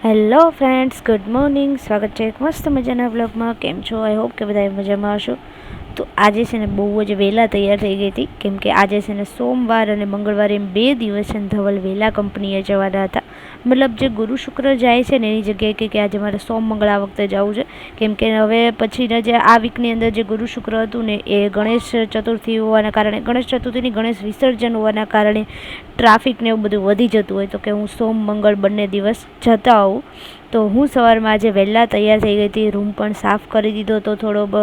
Hello friends, good morning. સ્વાગત છે એક મસ્ત મજાના વ્લોગમાં. કેમ છો? આઈ હોપ કે બધા મજામાં હશો. તો આજે છે ને બહુ જ વહેલા તૈયાર થઈ ગઈ હતી, કેમ કે આજે છે ને સોમવાર અને મંગળવારે એમ 2 દિવસ છે ને ધવલ વહેલા કંપનીએ જવાના હતા. મતલબ જે ગુરુ શુક્ર જાય છે ને એની જગ્યાએ કે આજે મારે સોમ મંગળ આ વખતે જવું છે, કેમ કે હવે પછીના જે આ વીકની અંદર જે ગુરુ શુક્ર હતું ને એ ગણેશ ચતુર્થી હોવાના કારણે, ગણેશ ચતુર્થીની ગણેશ વિસર્જન હોવાના કારણે ટ્રાફિક ને એવું બધું વધી જતું હોય, તો કે હું સોમ મંગળ બંને દિવસ જતા આવું. તો હું સવારમાં આજે વહેલા તૈયાર થઈ ગઈ હતી, રૂમ પણ સાફ કરી દીધો હતો થોડો બહુ,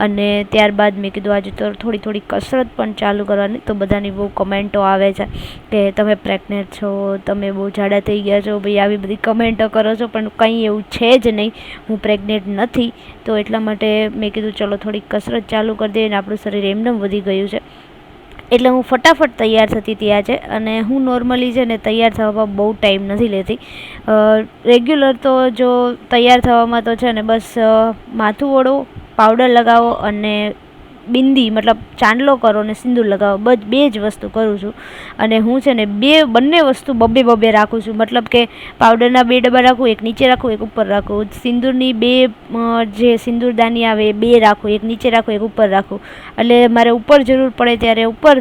અને ત્યારબાદ મેં કીધું આજે તો થોડી કસરત પણ ચાલુ કરવાની. તો બધાની બહુ કમેન્ટો આવે છે કે તમે પ્રેગ્નેન્ટ છો, તમે બહુ જાડા થઈ ગયા છો, ભાઈ આવી બધી કમેન્ટો કરો છો, પણ કંઈ એવું છે જ નહીં, હું પ્રેગ્નેન્ટ નથી. તો એટલા માટે મેં કીધું ચલો થોડીક કસરત ચાલુ કરી દઈએ, અને આપણું શરીર એમનેમ વધી ગયું છે. એટલે હું ફટાફટ તૈયાર થતી હતી આજે. અને હું નોર્મલી છે ને તૈયાર થવામાં બહુ ટાઈમ નથી લેતી. રેગ્યુલર તો જો તૈયાર થવામાં તો છે ને બસ માથું ઓળો, પાવડર લગાવો અને બિંદી મતલબ ચાંદલો કરો ને સિંદૂર લગાવો, બસ 2 જ વસ્તુ કરું છું. અને હું છે ને બંને વસ્તુ બબે રાખું છું. મતલબ કે પાવડરના 2 ડબ્બા રાખું, એક નીચે રાખું, એક ઉપર રાખું. સિંદૂરની 2 જે સિંદૂરદાની આવે એ 2 રાખું, એક નીચે રાખું, એક ઉપર રાખું. એટલે મારે ઉપર જરૂર પડે ત્યારે ઉપર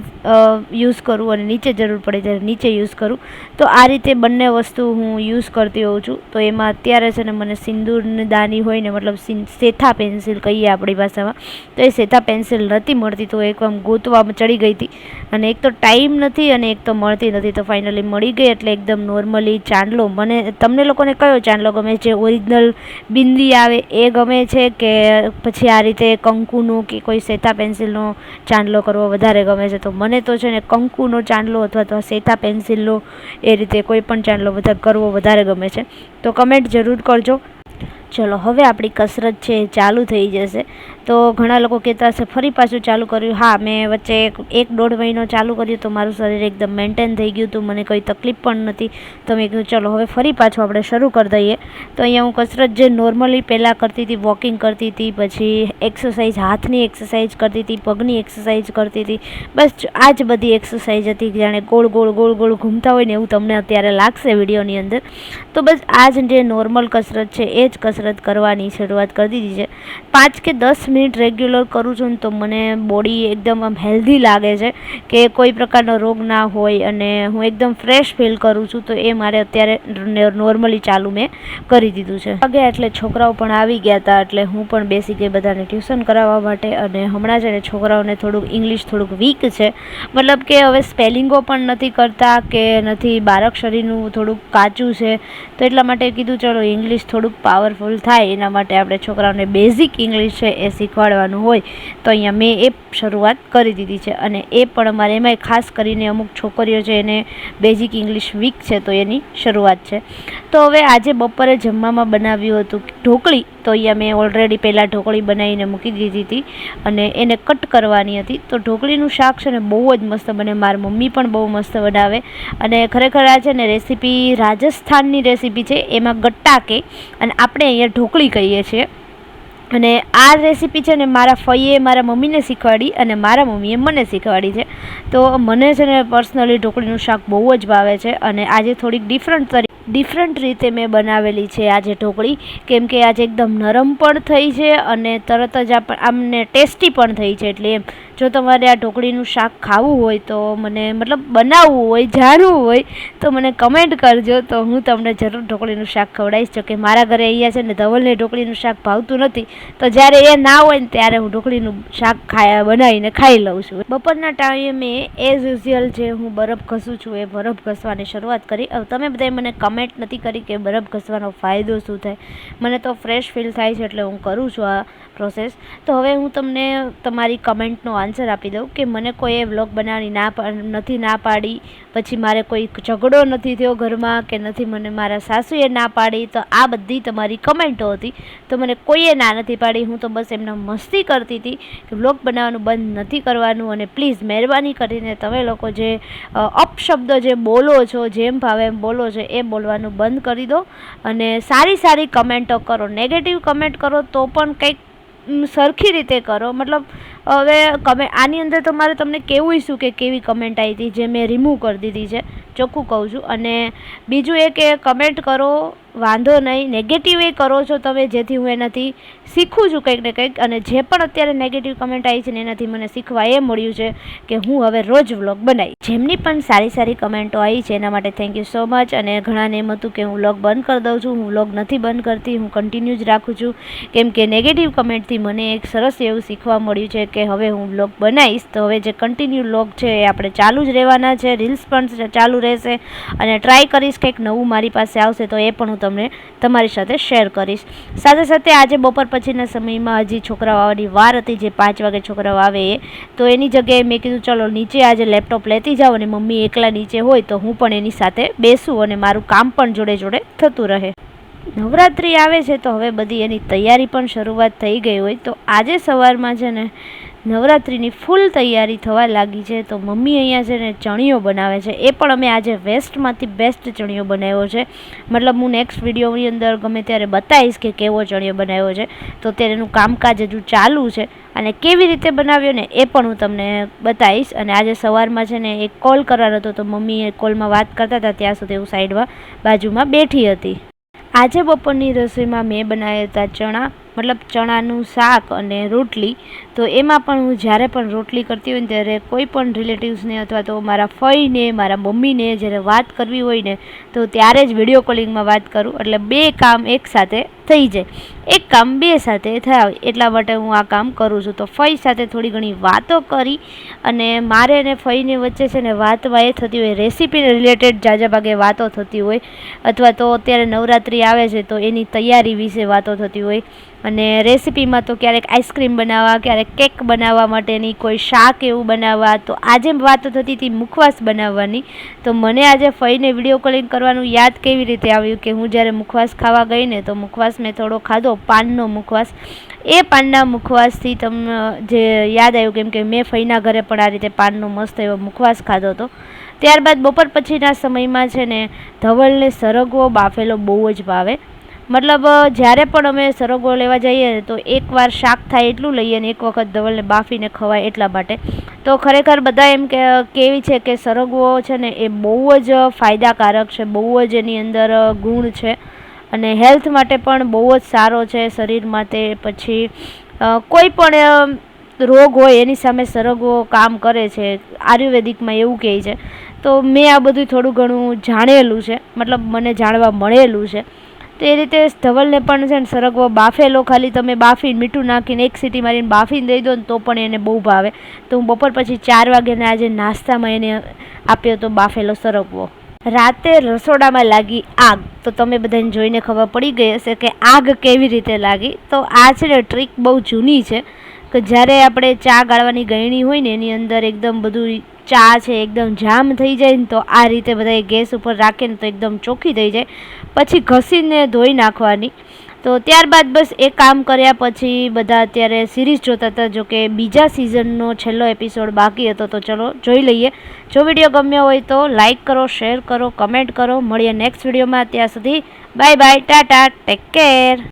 યુઝ કરું અને નીચે જરૂર પડે ત્યારે નીચે યુઝ કરું. તો આ રીતે બંને વસ્તુ હું યુઝ કરતી હોઉં છું. તો એમાં અત્યારે છે ને મને સિંદૂરની દાની હોય ને, મતલબ સેથા પેન્સિલ કહીએ આપણી ભાષામાં, તો એ સેથા પેન્સિલ નથી મળતી. તો એક આમ ગોતવામાં ચડી ગઈ હતી, અને એક તો ટાઈમ નથી અને એક તો મળતી નથી. તો ફાઇનલી મળી ગઈ. એટલે એકદમ નોર્મલી ચાંદલો, તમને લોકોને કયો ચાંદલો ગમે છે? ઓરિજિનલ બિંદી આવે એ ગમે છે, કે પછી આ રીતે કંકુનું કે કોઈ સેથા પેન્સિલનો ચાંદલો કરવો વધારે ગમે છે? તો મને તો છે ને કંકુનો ચાંદલો અથવા તો સેથા પેન્સિલનો એ રીતે કોઈ પણ ચાંદલો કરવો વધારે ગમે છે. તો કમેન્ટ જરૂર કરજો. ચલો હવે આપણી કસરત છે એ ચાલુ થઈ જશે. તો ઘણા લોકો કહેતા હશે ફરી પાછું ચાલુ કર્યું. હા, મેં વચ્ચે 1-1.5 મહિનો ચાલુ કર્યું, તો મારું શરીર એકદમ મેન્ટેન થઈ ગયું હતું, મને કોઈ તકલીફ પણ નથી. તો મેં કીધું ચલો હવે ફરી પાછું આપણે શરૂ કરી દઈએ. તો અહીંયા હું કસરત જે નોર્મલી પહેલાં કરતી હતી, વોકિંગ કરતી હતી, પછી એક્સરસાઇઝ, હાથની એક્સરસાઇઝ કરતી હતી, પગની એક્સરસાઇઝ કરતી હતી, બસ આ જ બધી એક્સરસાઇઝ હતી. જાણે ગોળ ગોળ ઘૂમતા હોય ને એવું તમને અત્યારે લાગશે વિડીયોની અંદર. તો બસ આ જ જે નોર્મલ કસરત છે એ જ કસરત કરવાની શરૂઆત કરી દીધી છે. 5 કે 10 મિનિટ રેગ્યુલર કરું છું ને તો મને બોડી એકદમ આમ હેલ્ધી લાગે છે, કે કોઈ પ્રકારનો રોગ ના હોય અને હું એકદમ ફ્રેશ ફીલ કરું છું. તો એ મારે અત્યારે નોર્મલી ચાલુ મેં કરી દીધું છે. વાગ્યા એટલે છોકરાઓ પણ આવી ગયા હતા, એટલે હું પણ બેસી ગઈ બધાને ટ્યુશન કરાવવા માટે. અને હમણાં છે ને છોકરાઓને થોડુંક ઇંગ્લિશ થોડુંક વીક છે, મતલબ કે હવે સ્પેલિંગો પણ નથી કરતા, કે નથી, બારાક્ષરીનું થોડુંક કાચું છે. તો એટલા માટે કીધું ચલો ઇંગ્લિશ થોડુંક પાવરફુલ થાય, એના માટે આપણે છોકરાઓને બેઝિક ઇંગ્લિશ છે એ શીખવાડવાનું હોય. તો અહીંયા મેં એ શરૂઆત કરી દીધી છે. અને એ પણ અમારે એમાંય ખાસ કરીને અમુક છોકરીઓ છે એને બેઝિક ઇંગ્લિશ વીક છે, તો એની શરૂઆત છે. તો હવે આજે બપોરે જમવામાં બનાવ્યું હતું ઢોકળી. તો અહીંયા મેં ઓલરેડી પહેલાં ઢોકળી બનાવીને મૂકી દીધી હતી અને એને કટ કરવાની હતી. તો ઢોકળીનું શાક છે ને બહુ જ મસ્ત બને, મારી મમ્મી પણ બહુ મસ્ત બનાવે. અને ખરેખર આ છે ને રેસીપી રાજસ્થાનની રેસીપી છે, એમાં ગટ્ટા કે, અને આપણે અહીંયા ઢોકળી કહીએ છીએ. અને આ રેસીપી છે ને મારા ફઈએ મારા મમ્મીને શીખવાડી અને મારા મમ્મીએ મને શીખવાડી છે. તો મને છે ને પર્સનલી ઢોકળીનું શાક બહુ જ ભાવે છે. અને આજે થોડીક ડિફરન્ટ રીતે મેં બનાવેલી છે આજે ઢોકળી, કેમ કે આજે એકદમ નરમ પણ થઈ છે અને તરત જ આમને ટેસ્ટી પણ થઈ છે. એટલે એમ જો તમારે આ ઢોકળીનું શાક ખાવું હોય તો મને, મતલબ બનાવવું હોય, જાણવું હોય તો મને કમેન્ટ કરજો, તો હું તમને જરૂર ઢોકળીનું શાક ખવડાવીશ. જો કે મારા ઘરે અહીંયા છે ને ધવલને ઢોકળીનું શાક ભાવતું નથી, તો જ્યારે એ ના હોય ને ત્યારે હું ઢોકળીનું શાક બનાવીને ખાઈ લઉં છું. બપોરના ટાઈમે એઝ યુઝ્યુઅલ જે હું બરફ ઘસું છું એ બરફ ઘસવાની શરૂઆત કરી. તમે બધાએ મને કમેન્ટ નથી કરી કે બરફ ઘસવાનો ફાયદો શું થાય. મને તો ફ્રેશ ફીલ થાય છે એટલે હું કરું છું આ પ્રોસેસ. તો હવે હું તમને તમારી કમેન્ટનો આન્સર આપી દઉં કે મને કોઈએ વ્લોગ બનાવવાની નથી ના પાડી, પછી મારે કોઈ ઝઘડો નથી થયો ઘરમાં, કે નથી મને મારા સાસુએ ના પાડી. તો આ બધી તમારી કમેન્ટો હતી, તો મને કોઈએ ના નથી પાડી. હું તો બસ એમના મસ્તી કરતી હતી કે વ્લોગ બનાવવાનું બંધ નથી કરવાનું. અને પ્લીઝ મહેરબાની કરીને તમે લોકો જે અપશબ્દ જે બોલો છો, જેમ ભાવે એમ બોલો છો, એ બોલવાનું બંધ કરી દો. અને સારી કમેન્ટો કરો. નેગેટિવ કમેન્ટ કરો તો પણ કંઈક સરખી રીતે કરો. મતલબ હવે આની અંદર તો મારે તમને કહેવું શું કે કેવી કમેન્ટ આવી હતી, જે મેં રિમૂવ કરી દીધી છે, ચોખ્ખું કહું છું. અને બીજું એ કે કમેન્ટ કરો વાંધો નહીં, નેગેટિવ એ કરો છો તમે, જેથી હું એનાથી શીખું છું કંઈક ને કંઈક. અને જે પણ અત્યારે નેગેટિવ કમેન્ટ આવી છે ને એનાથી મને શીખવા એ મળ્યું છે કે હું હવે રોજ વ્લોગ બનાવી. જેમની પણ સારી સારી કમેન્ટો આવી છે એના માટે થેન્ક યુ સો મચ. અને ઘણાને એમ હતું કે હું વ્લોગ બંધ કરી દઉં છું. હું વ્લોગ નથી બંધ કરતી, હું કન્ટિન્યુ જ રાખું છું. કેમ કે નેગેટિવ કમેન્ટથી મને એક સરસ એવું શીખવા મળ્યું છે કે હવે હું વ્લોગ બનાવીશ તો હવે જે કન્ટિન્યુ વ્લોગ છે એ આપણે ચાલુ જ રહેવાના છે. રીલ્સ પણ ચાલુ રહેશે અને ટ્રાય કરીશ કંઈક નવું મારી પાસે આવશે તો એ પણ હું તમને તમારી સાથે શેર કરીશ. સાથે સાથે આજે બપોર પછીના સમયમાં હજી છોકરાઓ આવવાની વાર હતી, જે 5 વાગે છોકરાઓ આવે એ, તો એની જગ્યાએ મેં કીધું ચલો નીચે આજે લેપટોપ લેતી જાઓ અને મમ્મી એકલા નીચે હોય તો હું પણ એની સાથે બેસું અને મારું કામ પણ જોડે જોડે થતું રહે. નવરાત્રિ આવે છે તો હવે બધી એની તૈયારી પણ શરૂઆત થઈ ગઈ હોય. તો આજે સવારમાં છે ને નવરાત્રિની ફૂલ તૈયારી થવા લાગી છે. તો મમ્મી અહીંયા છે ને ચણિયો બનાવે છે. એ પણ અમે આજે વેસ્ટમાંથી બેસ્ટ ચણિયો બનાવ્યો છે. મતલબ હું નેક્સ્ટ વિડીયોની અંદર ગમે ત્યારે બતાવીશ કે કેવો ચણિયો બનાવ્યો છે. તો તેનું કામકાજ હજુ ચાલુ છે અને કેવી રીતે બનાવ્યો ને એ પણ હું તમને બતાવીશ. અને આજે સવારમાં છે ને એક કોલ કરવાનો હતો તો મમ્મી એ કોલમાં વાત કરતા હતા ત્યાં સુધી હું સાઈડમાં બાજુમાં બેઠી હતી. આજે બપોરની રસોઈમાં મેં બનાવ્યા હતા ચણા, મતલબ ચણાનું શાક અને રોટલી. તો એમાં પણ હું જ્યારે પણ રોટલી કરતી હોય ને ત્યારે કોઈ પણ રિલેટિવ્સને અથવા તો મારા ફઈને, મારા મમ્મીને જ્યારે વાત કરવી હોય ને તો ત્યારે જ વિડીયો કોલિંગમાં વાત કરું, એટલે 2 કામ એકસાથે થઈ જાય. એક કામ 2 સાથે થાય એટલા માટે હું આ કામ કરું છું. તો ફઈ સાથે થોડી ઘણી વાતો કરી અને મારે ને ફઈને વચ્ચે છે ને વાતમાં એ થતી હોય રેસીપીને રિલેટેડ જાજા ભાગે વાતો થતી હોય, અથવા તો અત્યારે નવરાત્રિ આવે છે તો એની તૈયારી વિશે વાતો થતી હોય. અને રેસીપીમાં તો ક્યારેક આઈસ્ક્રીમ બનાવવા, ક્યારેક કેક બનાવવા માટેની, કોઈ શાક એવું બનાવવા. તો આજે વાતો થતી હતી મુખવાસ બનાવવાની. તો મને આજે ફઈને વિડીયો કોલિંગ કરવાનું યાદ કેવી રીતે આવ્યું કે હું જ્યારે મુખવાસ ખાવા ગઈ ને તો મુખવાસ મેં થોડો ખાધો, પાનનો મુખવાસ. એ પાનના મુખવાસથી તમને જે યાદ આવ્યું કેમ કે મેં ફઈના ઘરે પણ આ રીતે પાનનો મસ્ત એવો મુખવાસ ખાધો હતો. ત્યારબાદ બપોર પછીના સમયમાં છે ને ધવલને સરગવો બાફેલો બહુ જ ભાવે. મતલબ જ્યારે પણ અમે સરગવો લેવા જઈએ તો એકવાર શાક થાય એટલું લઈએ ને એક વખત ધવલને બાફીને ખવાય એટલા માટે. તો ખરેખર બધા એમ કેવી છે કે સરગવો છે ને એ બહુ જ ફાયદાકારક છે, બહુ જ એની અંદર ગુણ છે અને હેલ્થ માટે પણ બહુ જ સારો છે શરીર માટે. પછી કોઈ પણ રોગ હોય એની સામે સરગવો કામ કરે છે, આયુર્વેદિકમાં એવું કહે છે. તો મેં આ બધું થોડું ઘણું જાણેલું છે, મતલબ મને જાણવા મળેલું છે. તો એ રીતે ધવલને પણ છે ને સરગવો બાફેલો, ખાલી તમે બાફીને મીઠું નાખીને એક સીટી મારીને બાફીને દઈ દો ને તો પણ એને બહુ ભાવે. તો હું બપોર પછી 4 વાગ્યાના આજે નાસ્તામાં એને આપ્યો તો બાફેલો સરગવો. રાતે રસોડામાં લાગી આગ. તો તમે બધાને જોઈને ખબર પડી ગઈ હશે કે આગ કેવી રીતે લાગી. તો આ છે ને ટ્રીક બહુ જૂની છે કે જ્યારે આપણે ચા ગાળવાની ગળણી હોય ને એની અંદર એકદમ બધું ચા છે એકદમ જામ થઈ જાય ને તો આ રીતે બધા ગેસ ઉપર રાખે ને તો એકદમ ચોખ્ખી થઈ જાય. પછી ઘસીને ધોઈ નાખવાની. તો ત્યારબાદ બસ એ કામ કર્યા પછી બધા અત્યારે સિરીઝ જોતા હતા. જો કે બીજા સિઝનનો છેલ્લો એપિસોડ બાકી હતો તો ચલો જોઈ લઈએ. જો વિડીયો ગમ્યો હોય તો લાઇક કરો, શેર કરો, કમેન્ટ કરો. મળીએ નેક્સ્ટ વિડીયોમાં. ત્યાં સુધી bye bye, Tata, take care.